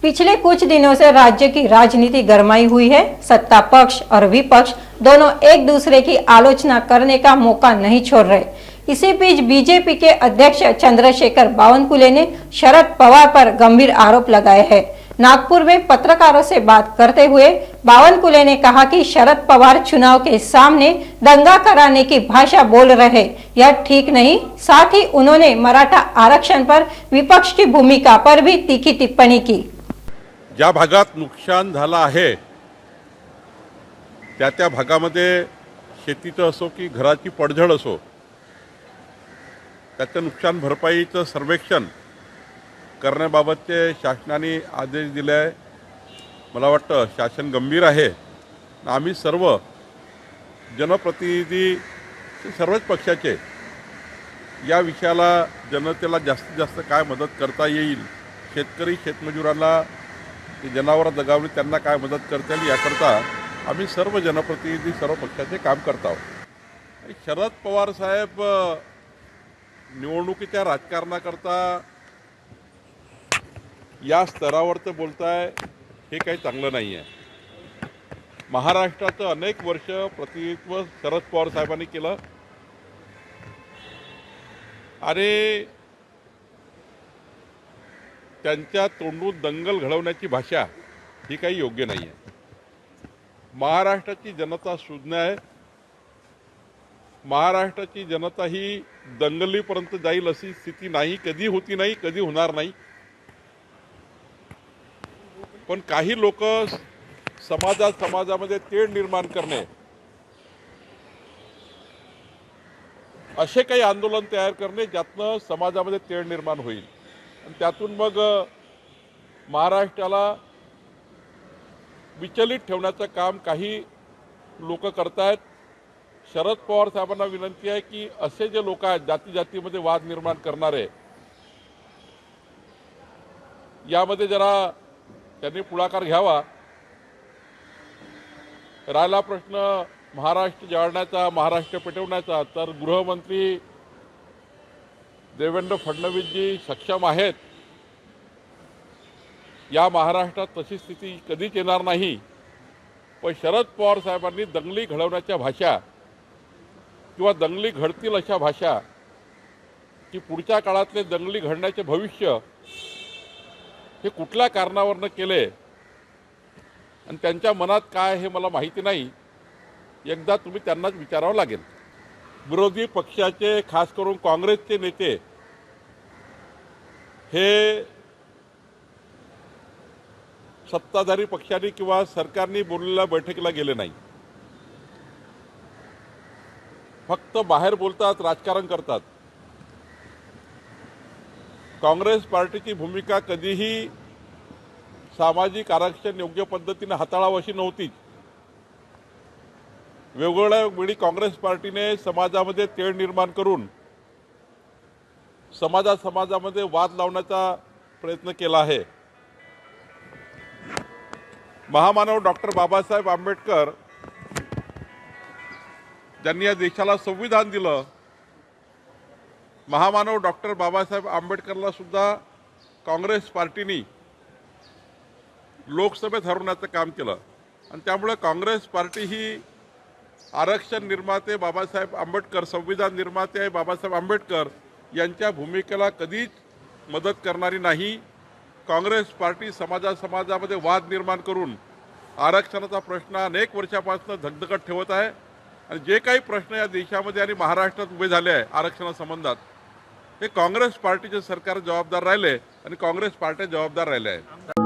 पिछले कुछ दिनों से राज्य की राजनीति गरमाई हुई है। सत्ता पक्ष और विपक्ष दोनों एक दूसरे की आलोचना करने का मौका नहीं छोड़ रहे। इसी बीच बीजेपी के अध्यक्ष चंद्रशेखर बावनकुले ने शरद पवार पर गंभीर आरोप लगाए हैं। नागपुर में पत्रकारों से बात करते हुए बावनकुले ने कहा कि शरद पवार चुनाव के सामने दंगा कराने की भाषा बोल रहे, यह ठीक नहीं। साथ ही उन्होंने मराठा आरक्षण पर विपक्ष की भूमिका पर भी तीखी टिप्पणी की। ज्या भागात नुकसान झालं आहे त्या भागामध्ये शेतीचं असो की घराची पडझड असो, त्याचं नुकसान भरपाईचं सर्वेक्षण करण्याबाबतचे शासनाने आदेश दिले आहे। मला वाटतं शासन गंभीर आहे। आम्ही सर्व जनप्रतिनिधी सर्वच पक्षाचे या विषयाला जनतेला जास्तीत जास्त काय मदत करता येईल, शेतकरी शेतमजुरांना जनावर दगावली त्यांना काय मदत करता येईल याकरता आम्ही सर्व जनप्रतिनिधी सर्व पक्षाचे काम करत आहोत। शरद पवार साहेब निवडणुकीच्या राजकारणाकरता या स्तरावर तर बोलताय, हे काही चांगलं नाही आहे। महाराष्ट्राचं अनेक वर्ष प्रतिनिधित्व शरद पवार साहेबांनी केलं आणि त्यांच्या तोंडून दंगल घडवण्याची भाषा ही काही योग्य नाही आहे। महाराष्ट्राची जनता सुज्ञ आहे। महाराष्ट्राची जनता ही दंगलीपर्यंत जाईल अशी स्थिती नाही, कधी होती नाही, कधी होणार नाही। पण काही लोक समाजामध्ये तेढ निर्माण करणे, असे काही आंदोलन तयार करणे ज्यातनं समाजामध्ये तेढ निर्माण होईल आणि त्यातून मग महाराष्ट्राला विचलित ठेवण्याचं काम काही लोक करतायत। शरद पवार साहेबांना विनंती आहे की असे जे लोक आहेत जातीमध्ये वाद निर्माण करणारे, यामध्ये जरा त्यांनी पुढाकार घ्यावा। राहिला प्रश्न महाराष्ट्र जाळण्याचा, महाराष्ट्र पेटवण्याचा, तर गृहमंत्री देवेंद्र फडणवीसजी सक्षम आहेत। या महाराष्ट्रात तशी स्थिती कधीच येणार नाही। पण शरद पवार साहेबांनी दंगली घडवण्याच्या भाषा किंवा दंगली घडतील अशा भाषा की पुढच्या काळातले दंगली घडण्याचे भविष्य हे कुठल्या कारणावरून केले आणि त्यांच्या मनात काय हे मला माहिती नाही। एकदा तुम्ही त्यांनाच विचारावं लागेल। विरोधी पक्षाचे खास करून काँग्रेसचे नेते हे सत्ताधारी पक्षांनी किंवा सरकारने बोललेल्या बैठकीला गेले नाही, फक्त बाहेर बोलतात, राजकारण करतात। काँग्रेस पार्टीची भूमिका कधीही सामाजिक आरक्षण योग्य पद्धतीने हाताळावं अशी नव्हती। वेगवेगळ्या वेळी काँग्रेस पार्टीने समाजामध्ये तेढ निर्माण करून समाजामध्ये वाद लावण्याचा प्रयत्न केला आहे। महामानव डॉक्टर बाबासाहेब आंबेडकर ज्यांनी या देशाला संविधान दिलं, महामानव डॉक्टर बाबासाहेब आंबेडकरला सुद्धा काँग्रेस पार्टीने लोकसभेत हरवण्याचं काम केलं आणि त्यामुळे काँग्रेस पार्टी ही आरक्षण निर्माते बाबासाहेब आंबेडकर, संविधान निर्माते आहे बाबासाहेब आंबेडकर यांच्या भूमिकेला कधीच मदत करणारी नाही। काँग्रेस पार्टी समाजामध्ये वाद निर्माण करून आरक्षणाचा प्रश्न अनेक वर्षापासून धगधगत ठेवत आहे आणि जे काही प्रश्न या देशामध्ये आणि महाराष्ट्रात उभे झाले आहे आरक्षणासंबंधात, हे काँग्रेस पार्टीचे सरकार जबाबदार राहिले आणि काँग्रेस पार्टी जबाबदार राहिले आहेत।